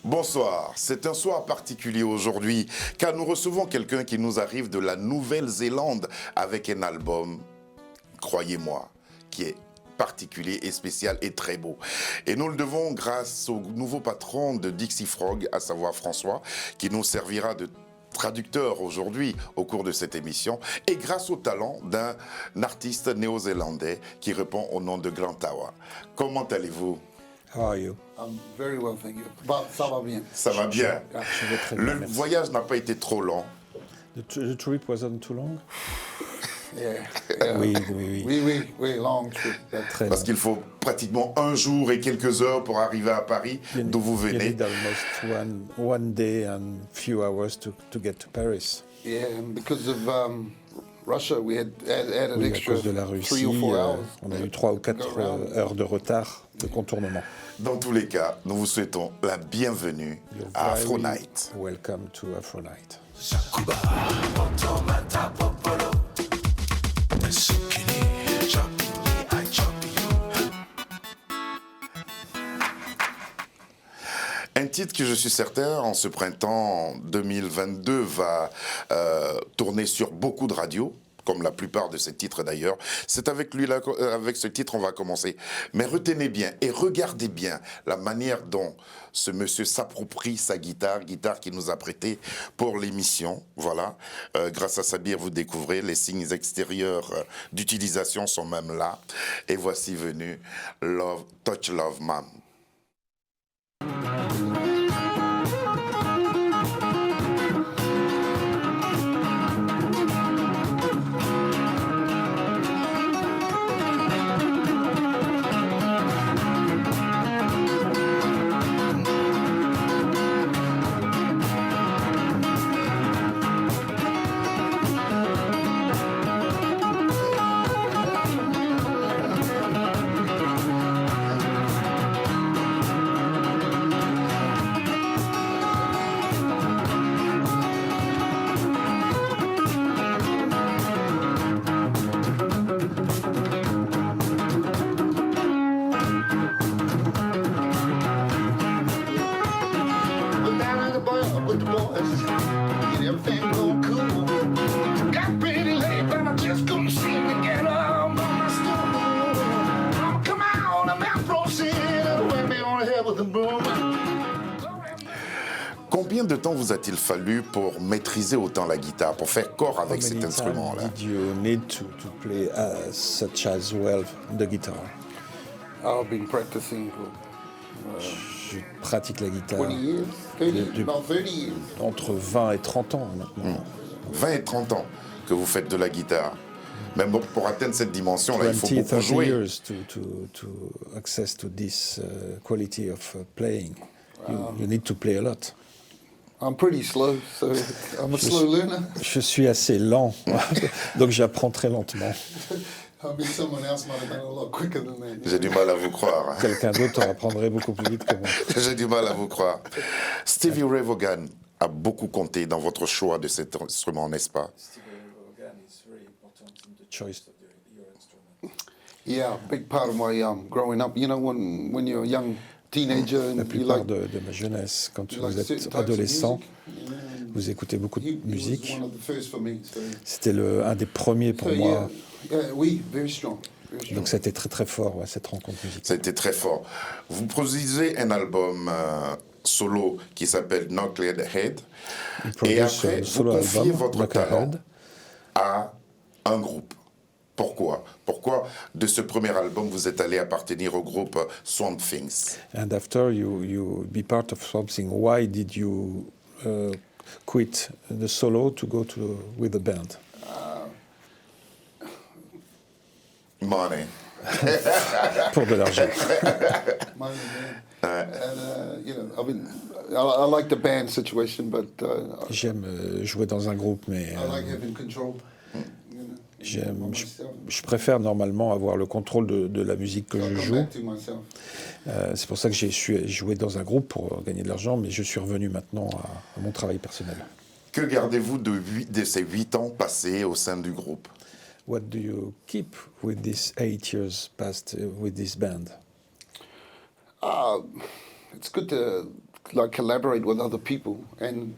Bonsoir, c'est un soir particulier aujourd'hui car nous recevons quelqu'un qui nous arrive de la Nouvelle-Zélande avec un album, croyez-moi, qui est particulier et spécial et très beau. Et nous le devons grâce au nouveau patron de Dixie Frog, à savoir François, qui nous servira de traducteur aujourd'hui au cours de cette émission, et grâce au talent d'un artiste néo-zélandais qui répond au nom de Grand Tawa. Comment allez-vous? How are you? I'm very well, thank you. Bah, ça va bien. Ça va bien. Je vais très bien, Le merci. voyage n'a pas été trop long. The trip wasn't too long? Yeah. Oui. Oui, long trip. Très Parce long. qu'il faut pratiquement un jour et quelques heures pour arriver à Paris, d'où vous You venez. need almost one day and few hours to get to Paris. Yeah, and because of Russia, we had added Oui, à extra cause de la 3 Russie, or 4 hours. on a eu 3 ou 4 go around. heures de retard de contournement. Dans tous les cas, nous vous souhaitons la bienvenue You're à very Afro-Night. Welcome to Afro-Night. Un titre que je suis certain, en ce printemps 2022, va tourner sur beaucoup de radios, comme la plupart de ces titres d'ailleurs. C'est avec lui, avec ce titre, on va commencer. Mais retenez bien et regardez bien la manière dont ce monsieur s'approprie sa guitare qu'il nous a prêtée pour l'émission. Voilà. Grâce à Sabir, vous découvrez, les signes extérieurs d'utilisation sont même là. Et voici venu Love, Touch Love Man. We're down in the bar with the boys. Get everything going cool. Got pretty late, but I just couldn't seem to get up on my stool. Come on, I'm out proceeding. Whack me on the head with a broom. Combien de temps vous a-t-il fallu pour maîtriser autant la guitare, pour faire corps avec How cet many instrument-là? times did you need to play such as well the guitar? I've been practicing for Je pratique la guitare 20 years, 30, Depuis- about 30 years. entre 20 et 30 ans maintenant. 20 et 30 ans que vous faites de la guitare. Mais bon, pour atteindre cette dimension-là, il faut 20, beaucoup 30 jouer. years to access to this quality of playing. You need to play a lot. I'm pretty slow, so I'm a slow learner. Je suis assez lent, donc j'apprends très lentement. I mean, someone else might have done it a lot quicker than that. J'ai du mal à vous croire. Quelqu'un d'autre apprendrait beaucoup plus vite que moi. J'ai du mal à vous croire. Stevie Ray Vaughan a beaucoup compté dans votre choix de cet instrument, n'est-ce pas? Choice. Yeah, big part of my growing up. You know, when you're a young teenager La and you plupart like, de ma jeunesse, quand you vous like certain êtes types of adolescent, music, vous écoutez beaucoup he de was musique. one of the first for me. So, C'était un des premiers pour moi. oui, very strong. Very strong. Donc c'était très très fort, ouais, cette rencontre musicale. Ça a été très fort. Vous produisez un album solo qui s'appelle Knucklehead Head. Il Et produit après, un vous solo confiez album, votre Knucklehead. talent à un groupe. Pourquoi? Pourquoi de ce premier album vous êtes allé appartenir au groupe Swamp Things? And after you be part of something, why did you quit the solo to go with the band? Money. Pour de l'argent. My own band. And you know, I mean, I like the band situation, but J'aime jouer dans un groupe, mais I like having control. You know, j'aime, on je, myself. je préfère normalement avoir le contrôle de la musique que I'll je come joue. back to myself. C'est pour ça que j'ai joué dans un groupe pour gagner de l'argent, mais je suis revenu maintenant à mon travail personnel. Que gardez-vous de ces 8 ans passés au sein du groupe? What do you keep with these 8 years passed with this band? It's good to like collaborate with other people, and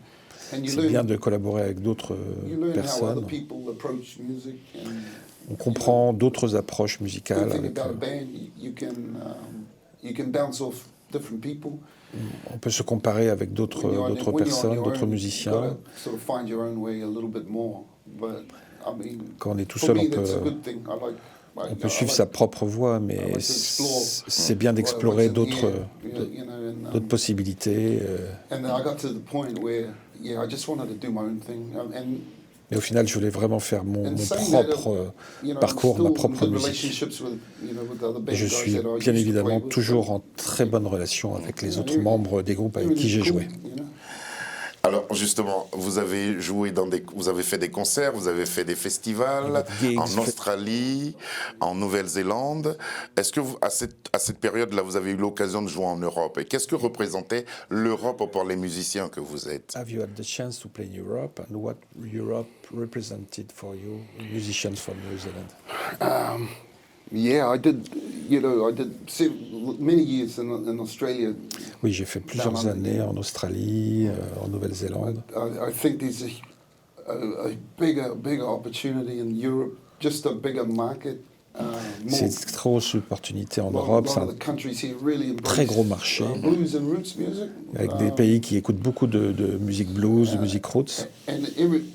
you C'est bien learn de collaborer avec d'autres how other personnes. people approach music, and On comprend d'autres approches the musicales. thing Avec, about a band, you can bounce off different people. on peut se comparer avec d'autres When you're on personnes, your d'autres own, musiciens. you've gotta sort of find your own way a little bit more. But I mean, Quand on est tout for seul, me, on that's a peut, good thing. on peut suivre sa propre voie, mais like to explore c'est bien d'explorer what's in d'autres here, you know, and, d'autres possibilités. and then I got to the point where, I just wanted to do my own thing, and Mais au final, je voulais vraiment faire mon saying that, propre you know, parcours, I'm ma still in propre good musique. relationships with, with other band Et je guys suis that I bien used to play évidemment with. toujours en très bonne relation avec les autres Every- membres des groupes avec qui everything's j'ai cool, joué. you know. Alors justement, vous avez joué vous avez fait des concerts, vous avez fait des festivals Gigs, en Australie, en Nouvelle-Zélande. Est-ce que à cette période-là, vous avez eu l'occasion de jouer en Europe? Et qu'est-ce que représentait l'Europe pour les musiciens que vous êtes? Have you had the chance to play in Europe, and what Europe represented for you, musicians from New Zealand? Yeah, I did. I did many years in Australia. Oui, j'ai fait plusieurs années en Australie, en Nouvelle-Zélande. I think there's a bigger opportunity in Europe, just a bigger market. C'est une très grosse opportunité en Europe, c'est un très gros marché, blues and roots music. avec des pays qui écoutent beaucoup de musique blues, de musique roots. And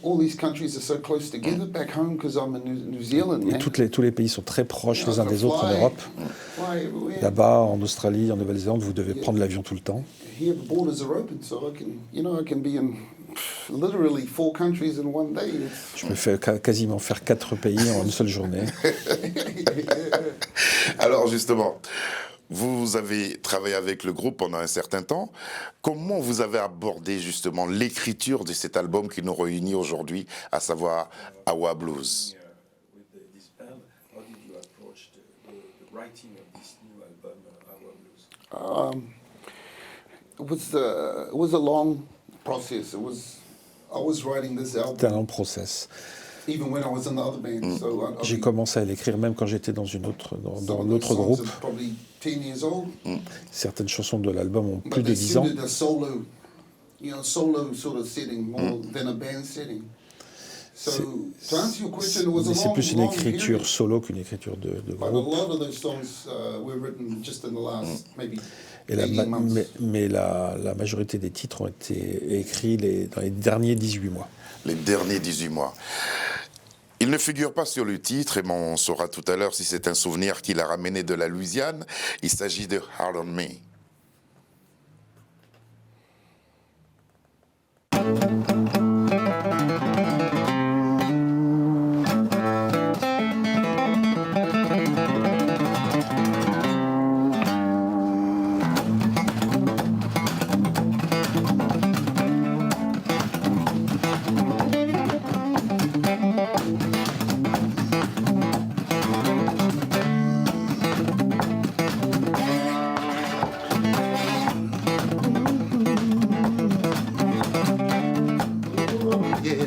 all these countries are so close together back home because I'm in New Zealand. Et Man. tous les pays sont très proches les uns des autres en Europe. Fly everywhere. Là-bas, en Australie, en Nouvelle-Zélande, vous devez prendre l'avion tout le temps. Here the borders are open, so I can be in literally 4 countries in one day. Je peux quasiment faire 4 pays en une seule journée. Alors justement, vous avez travaillé avec le groupe pendant un certain temps. Comment vous avez abordé justement l'écriture de cet album qui nous réunit aujourd'hui, à savoir Awa Blues? It was a long process. I was writing this album C'était un long process. even when I was in the other band. So J'ai commencé à l'écrire même quand j'étais dans some l'autre songs groupe. are probably 10 years old. Certaines chansons de l'album ont But plus de they 10 ans. suited a solo sort of setting more than a band setting. So to answer your question, it was Mais c'est a plus une long écriture period. solo qu'une écriture de But a groupe. lot of those songs were written just in the last maybe Et 18 months. mais la majorité des titres ont été écrits dans les derniers 18 mois. Les derniers 18 mois. Il ne figure pas sur le titre, et on saura tout à l'heure si c'est un souvenir qu'il a ramené de la Louisiane. Il s'agit de Hard on Me. Yeah.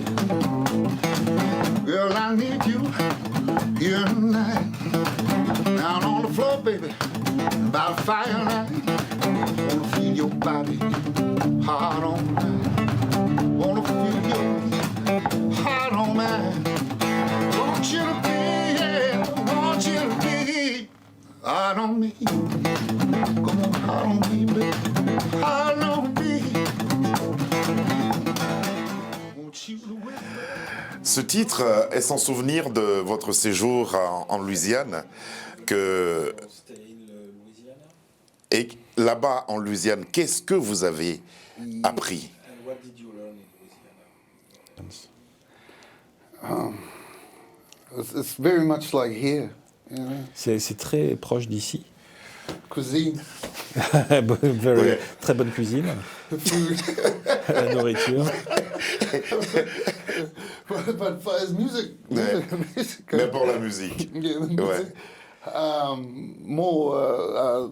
Girl, I need you here tonight. Down on the floor, baby, by the firelight. Wanna feel your body hard on mine. Wanna feel your heart on mine. Want you to be, want you to be hard on me. Come on, hard on me, baby, hard on me. Ce titre est sans souvenir de votre séjour en Louisiane. Et là-bas en Louisiane, qu'est-ce que vous avez appris? It's very much like here, you know. C'est très proche d'ici. Cuisine, Ouais. Très bonne cuisine, food, la nourriture. but for his music, Ouais. music, Mais pour la musique. yeah, the music, Ouais. more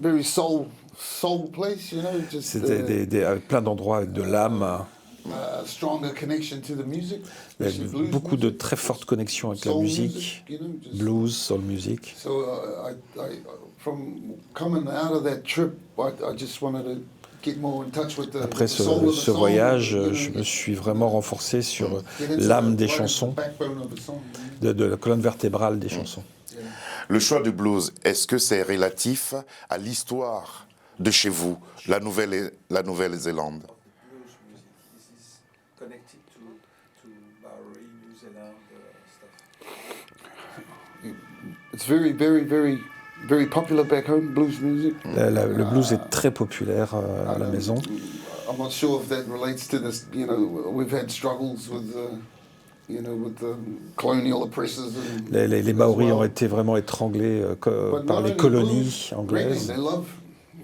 very soul place, you know, just C'était avec plein d'endroits avec de l'âme. stronger connection to the music. Il y especially a blues beaucoup de music, très fortes connexions avec la soul musique, you know, just- blues, soul music. So I from coming out of that trip, I just wanted to get more in touch with the Après soul of the ce song, voyage, you know, je me suis vraiment renforcé sur get into l'âme the- des right into the chansons, backbone of the song, you know. de la colonne vertébrale des chansons. Le choix du blues, est-ce que c'est relatif à l'histoire de chez vous, la Nouvelle-Zélande? It's very, very, very, very popular back home, blues music. Le blues est très populaire à la maison. I'm not sure if that relates to this. You know, we've had struggles with, you know, with the colonial oppressors. And Les Maoris ont été vraiment étranglés But par not les only colonies blues, reggae, anglaises. they love,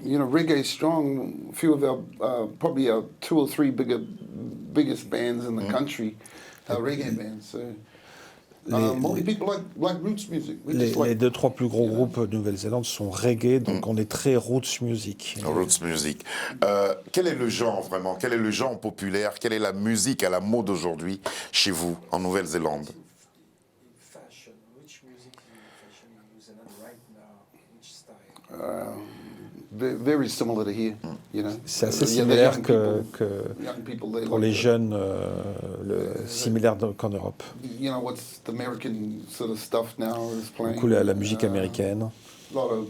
you know, reggae strong. A few of our, probably our 2 or 3 biggest bands in the country are reggae bands. So, more people like roots music. We Les just like, 2-3 plus gros groupes de Nouvelle-Zélande sont reggae, donc on est très roots music. Roots music. Quel est le genre vraiment? Quel est le genre populaire? Quelle est la musique à la mode aujourd'hui chez vous, en Nouvelle-Zélande? very similar to here. You know, C'est assez Yeah, the similaire young people- que young people, they pour like les the- jeunes, similaire qu'en Europe. You know what's the American sort of stuff now is playing. Beaucoup la musique américaine, A lot of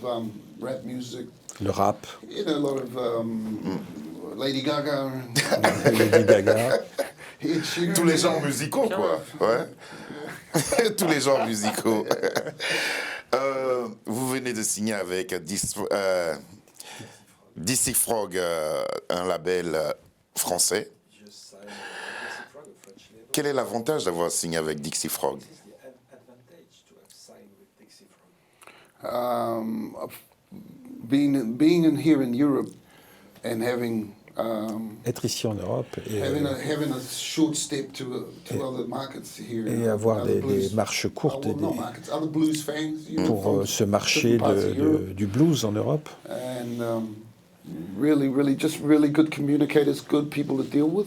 rap music. le rap, You know, a lot of Lady Gaga. Lady Gaga. Ed Sheeran. Tous les genres musicaux, quoi. Ouais. Tous les genres musicaux. Vous venez de signer avec DC Frog, un label français. Quel est l'avantage d'avoir signé avec Dixie Frog? Being in here in Europe and having Être ici en Europe having a short step to other markets here. et avoir other des blues- marches courtes well, not markets, other blues fans, you know, pour from ce marché different parts of Europe. du blues en Europe. And really, just really good communicators, good people to deal with.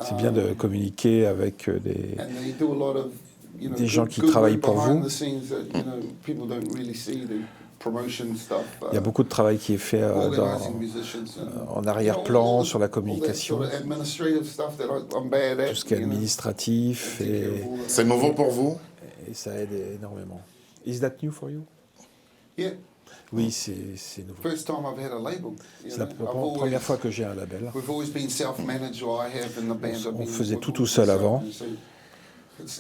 C'est bien de communiquer avec And they do a lot of, you know, des gens qui good travaillent work pour behind vous. the scenes that, you know, people don't really see, the promotion stuff. Il y a beaucoup de travail qui est fait Organizing musicians and, en arrière-plan, all the- sur la all that communication, sort of administrative stuff that I'm bad at, tout ce qui est you know. administratif, Take care et of all that. C'est nouveau pour vous? ça aide énormément. Is that new for you? Yeah, Oui, c'est nouveau. first time I've had a label. you C'est la know. I've always- première fois que j'ai un label. We've always been self-managed, or I have in the band. I've On been faisait with tout seul avant. So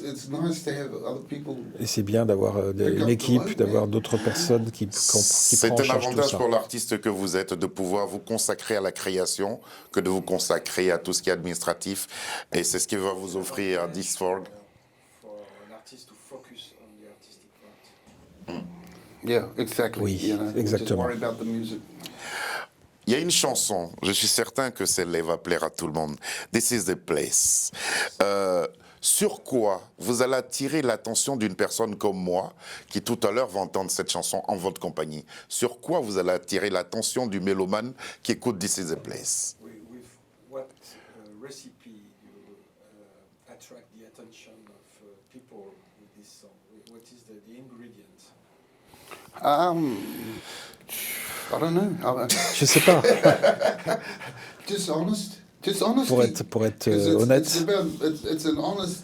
it's nice to have other people. Et c'est bien d'avoir une équipe, d'avoir d'autres personnes qui C'est prennent en un charge tout avantage ça. pour l'artiste que vous êtes de pouvoir vous consacrer à la création que de vous consacrer à tout ce qui est administratif. Et c'est ce qui va vous offrir Dix Frog. Yeah, exactly. Oui, you know, exactement. Just worry about the music. Il y a une chanson, je suis certain que celle-là va plaire à tout le monde. This is the place. Sur quoi vous allez attirer l'attention d'une personne comme moi, qui tout à l'heure va entendre cette chanson en votre compagnie? Sur quoi vous allez attirer l'attention du mélomane qui écoute This is the place? With what recipe you attract the attention of people with this song? What is the ingredient? I don't know. Je sais pas. Just honest. Just honesty. Pour être 'Cause it's- honnête, it's an honest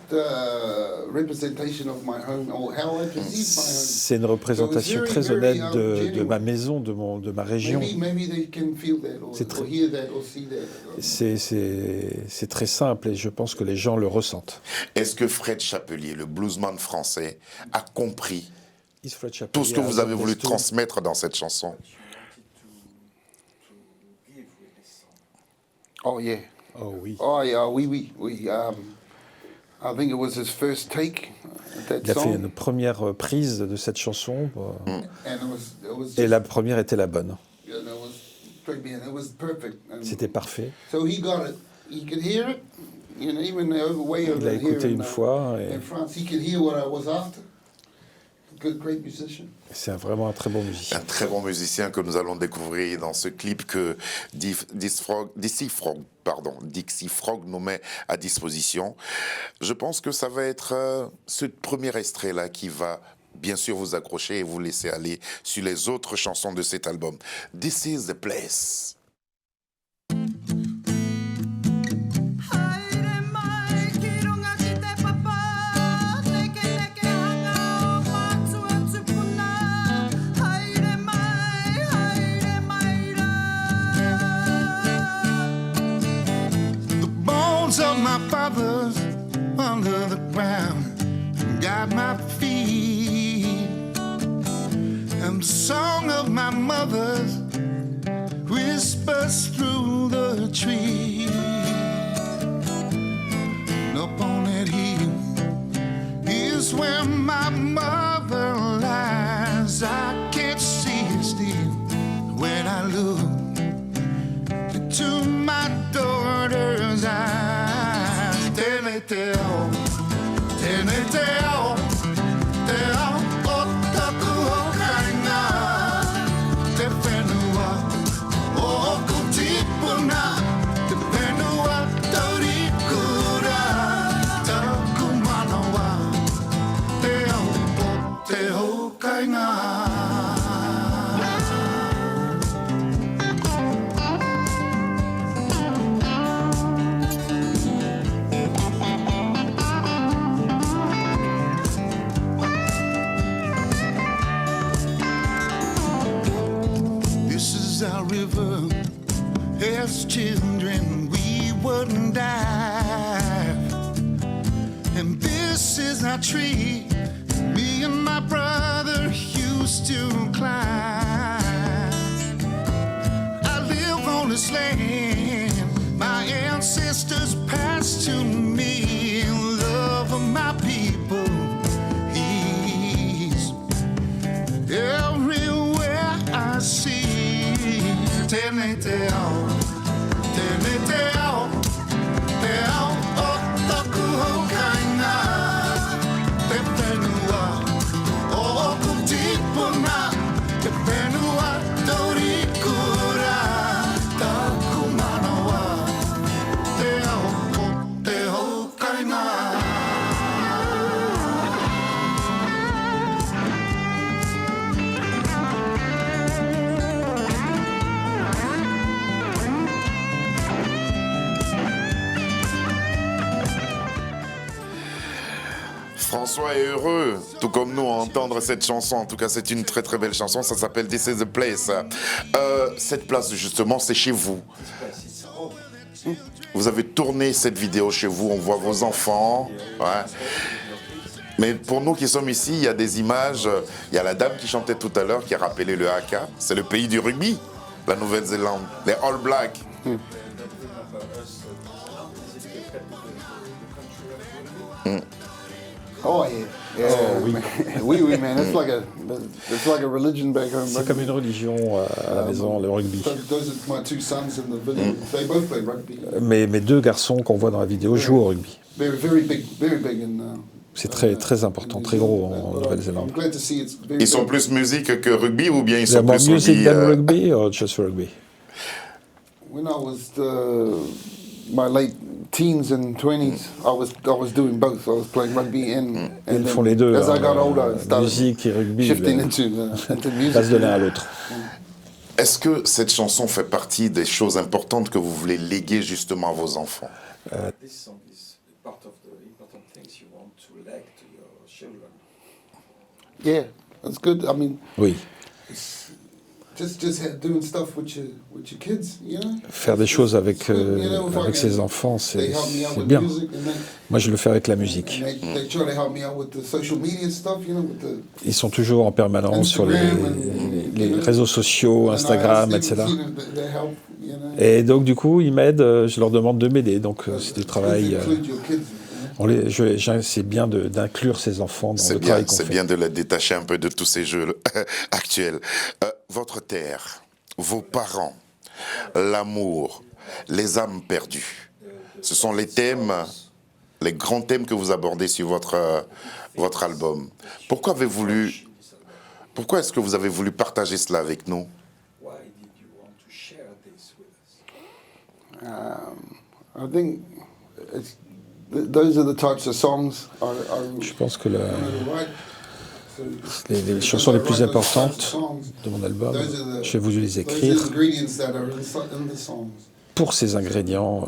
representation of my home, or how I perceive my home. c'est une représentation très honnête de ma maison, de ma région. Maybe they can feel that, or, C'est très- or hear that, or see that. C'est très simple et je pense que les gens le ressentent. Est-ce que Fred Chapelier, le bluesman français, a compris Is Fred Chapelier tout ce que vous avez voulu understood transmettre dans cette chanson? Oh yeah. Oh oui. Oh yeah. We. I think it was his first take at that Il a fait song, une première prise de cette chanson and it was et just, la première était la bonne. you know, it was pretty bien. It was perfect. And C'était parfait. so he got it. He could hear it. You know, even way over Il l'a here écouté in, une fois et in France, he could hear what I was after. Good, great musician. c'est vraiment un très bon musicien. Un très bon musicien que nous allons découvrir dans ce clip que Dixie Frog nous met à disposition. Je pense que ça va être ce premier extrait-là qui va bien sûr vous accrocher et vous laisser aller sur les autres chansons de cet album. This is the place. my father's under the ground and got my feet. And the song of my mother's whispers through the trees. And up on that hill is where my mother lies. I can't see it still when I look into my daughter's eyes. Tell, our river. As children, we wouldn't dive. And this is our tree. Me and my brother used to climb. I live on this land my ancestors passed to me. Love of my people is everywhere I see. Tell me, tell, oh, the cool kind of, te penua, oh, kutipuna, te penua, dorikura, ta kumanawa, te ho kind of. François est heureux, tout comme nous, à entendre cette chanson. En tout cas, c'est une très très belle chanson. Ça s'appelle This is the Place. Cette place, justement, c'est chez vous. Vous avez tourné cette vidéo chez vous. On voit vos enfants. Ouais. Mais pour nous qui sommes ici, il y a des images. Il y a la dame qui chantait tout à l'heure, qui a rappelé le haka. C'est le pays du rugby, la Nouvelle-Zélande, les All Blacks. Oh yeah, yeah. Oui, oui, man. It's like a religion back home. C'est comme une religion à la maison, le rugby. Those are my two sons in the video. They both play rugby. Mes deux garçons qu'on voit dans la vidéo jouent au rugby. Very big in. C'est très important, très gros en Nouvelle-Zélande. I'm glad to see it's very. Ils sont plus musique que rugby ou bien ils sont More plus music rugby than rugby or just rugby? When I was my late teens and 20s, I was doing both. I was playing rugby and Ils font les deux. As I got older, I started musique et rugby. shifting into music. Passe de l'un à l'autre. Est-ce que cette chanson fait partie des choses importantes que vous voulez léguer justement à vos enfants? This song is part of the important things you want to leg to your children. Yeah, that's good. I mean, Oui. just doing stuff with your kids, you know. Faire des choses avec ses enfants, c'est bien. Moi, je le fais avec la musique. They try to help me out with the social media stuff, you know, with the Ils sont toujours en permanence sur les réseaux sociaux, Instagram, etc. Et donc, du coup, ils m'aident. Je leur demande de m'aider. Donc, c'est du travail. C'est bien d'inclure ces enfants dans le travail qu'on fait. C'est bien de les détacher un peu de tous ces jeux actuels. Votre terre, vos parents, l'amour, les âmes perdues. Ce sont les thèmes, les grands thèmes que vous abordez sur votre album. Pourquoi est-ce que vous avez voulu partager cela avec nous? Why did you want to share this with us? I think those are the types of songs Je pense que I les chansons les plus importantes de mon album, j'ai voulu les écrire pour ces ingrédients,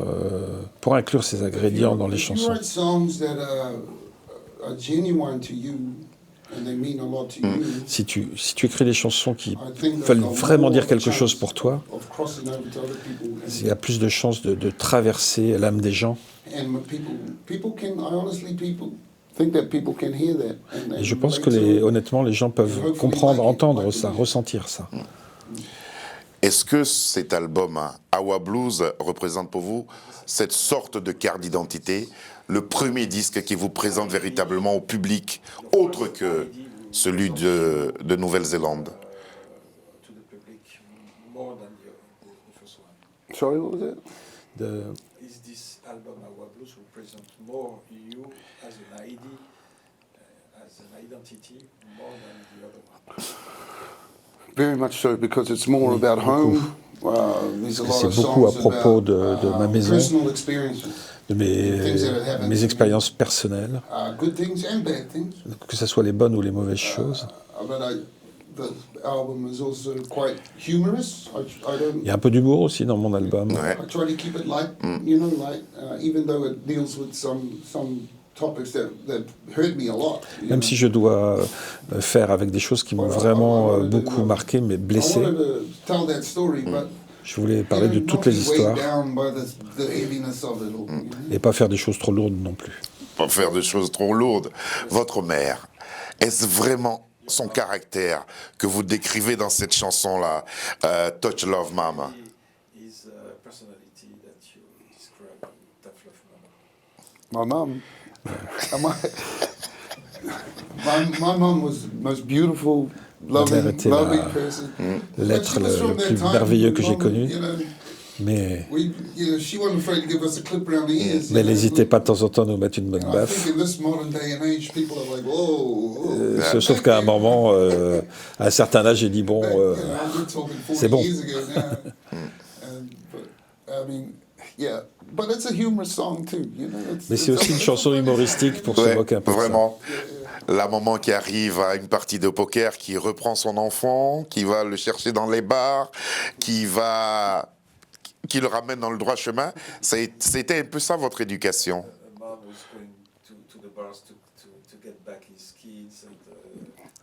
pour inclure ces ingrédients dans les chansons. Si tu écris des chansons qui veulent vraiment dire quelque chose pour toi, il y a plus de chances de traverser l'âme des gens and people can, I honestly, people think that people can hear that. Et je pense que honnêtement, les gens peuvent comprendre, entendre ça, ressentir ça. Est-ce que cet album, Awa Blues, représente pour vous cette sorte de carte d'identité, le premier disque qui vous présente véritablement au public, autre que celui de Nouvelle-Zélande? To the public more than the first one? Sorry, what was that? Is this album Awa Blues represent more you as an ID, as an identity, more than the other one? Very much so, because it's more about home. There's a lot C'est of beaucoup à songs propos about, de ma maison, personal experiences, de mes expériences personnelles, good things and bad things. que ce soit les bonnes ou les mauvaises choses. But the album is also quite humorous. Il y a un peu d'humour aussi dans mon album. Ouais. I try to keep it light, even though it deals with some topics that hurt me a lot. Même si je dois faire avec des choses qui m'ont vraiment beaucoup marqué, mais blessé. I wanted to tell that story, but Je voulais parler de toutes les histoires et pas faire des choses trop lourdes non plus. Pas faire de choses trop lourdes. Votre mère, est-ce vraiment son caractère que vous décrivez dans cette chanson-là, Touch Love Mama? Is a personality that you describe in Tough Love Mama? My mom was the most beautiful, loving person. L'être le plus merveilleux que j'ai connu. Mais elle n'hésitait pas de temps en temps à nous mettre une bonne baffe. Sauf qu'à un moment, à un certain âge, j'ai dit bon, c'est bon. Mais c'est aussi une chanson humoristique pour se moquer un peu de ça. Vraiment. La maman qui arrive à une partie de poker, qui reprend son enfant, qui va le chercher dans les bars, qui le ramène dans le droit chemin. C'était un peu ça votre éducation. Mom was going to the bars to get back his kids and to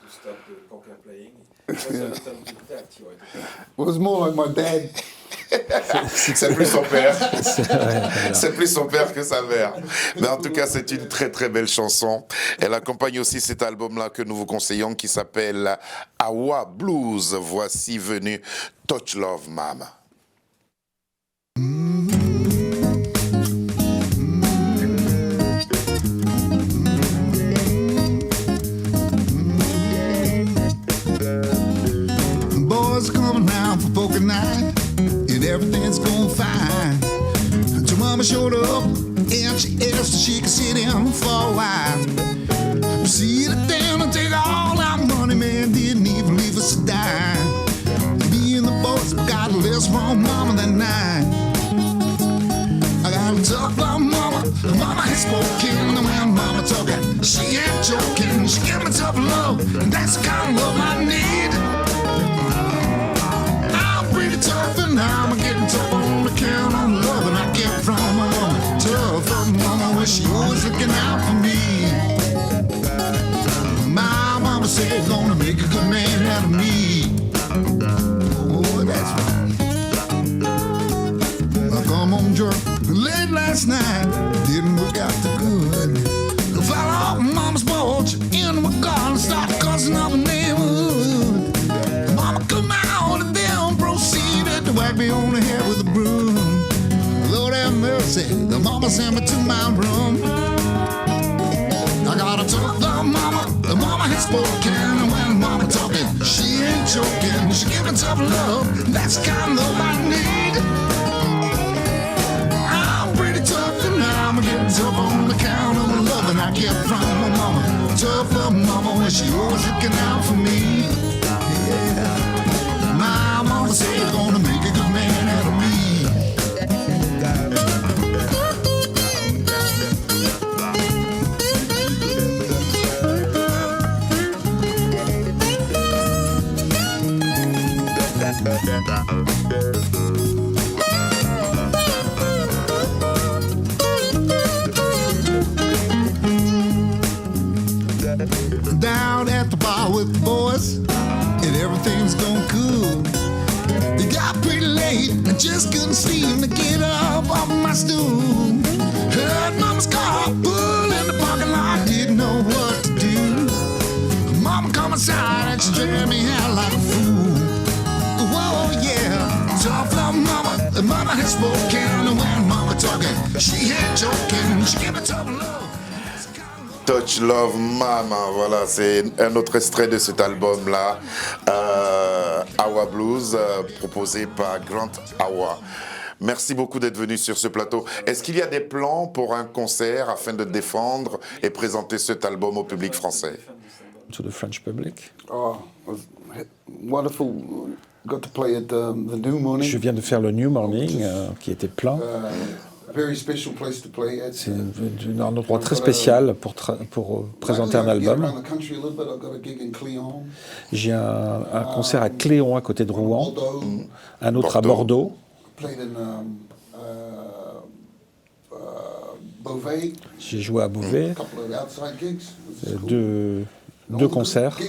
stop the poker playing. It was a little bit that your education. It was more like my dad. C'est plus son père. C'est plus son père que sa mère. Mais en tout cas, c'est une très très belle chanson. Elle accompagne aussi cet album-là que nous vous conseillons qui s'appelle Awa Blues. Voici venu Touch Love Mama. Boys coming round for poker night, and everything's going fine. Until mama showed up, and she asked if she could sit in for a while. Sit down and take all our money, man, didn't even leave us a dime. Me and the boys got less from mama that night. I got a tough love mama, mama has spoken, and when mama talking, she ain't joking. She give me tough love, and that's the kind of love I need. Tough and I'm getting tough on account of love and I get from my mama. Tough from mama when she always looking out for me. My mama said gonna make a good man out of me. Oh, that's right. I come home drunk late last night, didn't work out too good. I fell off mama's porch in my garden, started cussing up a neighborhood. Mama come out and then proceeded to whack me on the head with a broom. Lord have mercy, the mama sent me to my room. I got a tough love mama, the mama has spoken, and when mama talking, she ain't joking. She giving tough love, that's the kind of love I need. I'm pretty tough and I'm getting tough on the count of the love I get from my mama. Tough love mama when she always looking out for me. Yeah. My mama said gonna make a good man out of me. Down at the bar with the boys, and everything's going cool. It got pretty late, I just couldn't seem to get up off my stool. Heard spoken when mama talking. She ain't joking, she give it tough love. Touch Love Mama, voilà, c'est un autre extrait de cet album-là, Awa Blues, proposé par Grant Awa. Merci beaucoup d'être venu sur ce plateau. Est-ce qu'il y a des plans pour un concert afin de défendre et présenter cet album au public français? To the French public. Oh, it was wonderful. Got to play at the New Morning. Je viens de faire le New Morning, qui était plein. Very special place to play at. C'est un endroit très spécial pour présenter un album. J'ai un concert à Cléon, à côté de Rouen, un autre à Bordeaux. J'ai joué à Beauvais, deux concerts. Il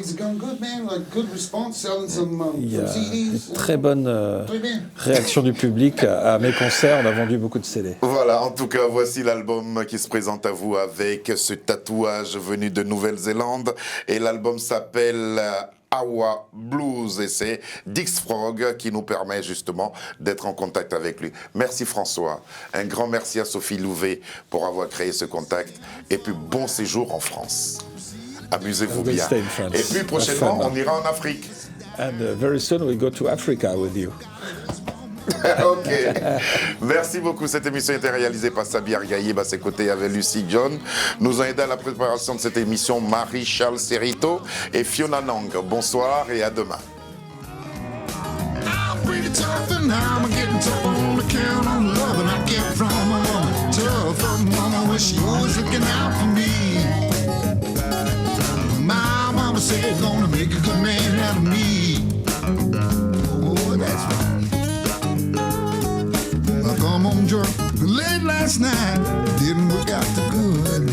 y a une très bonne réaction du public à mes concerts. On a vendu beaucoup de CD. Voilà, en tout cas, voici l'album qui se présente à vous avec ce tatouage venu de Nouvelle-Zélande. Et l'album s'appelle Awa Blues et c'est Dix Frog qui nous permet justement d'être en contact avec lui. Merci François. Un grand merci à Sophie Louvet pour avoir créé ce contact. Et puis bon séjour en France. Amusez-vous bien. Et puis prochainement, on ira en Afrique. And very soon we go to Africa with you. Ok. Merci beaucoup. Cette émission a été réalisée par Sabi Argaïb. À ses côtés, il y avait Lucie John. Nous ont aidé à la préparation de cette émission Marie-Charles Serrito et Fiona Nang. Bonsoir et à demain. Said gonna make a good man out of me. Oh, that's right. I come home drunk late last night, didn't work out too good.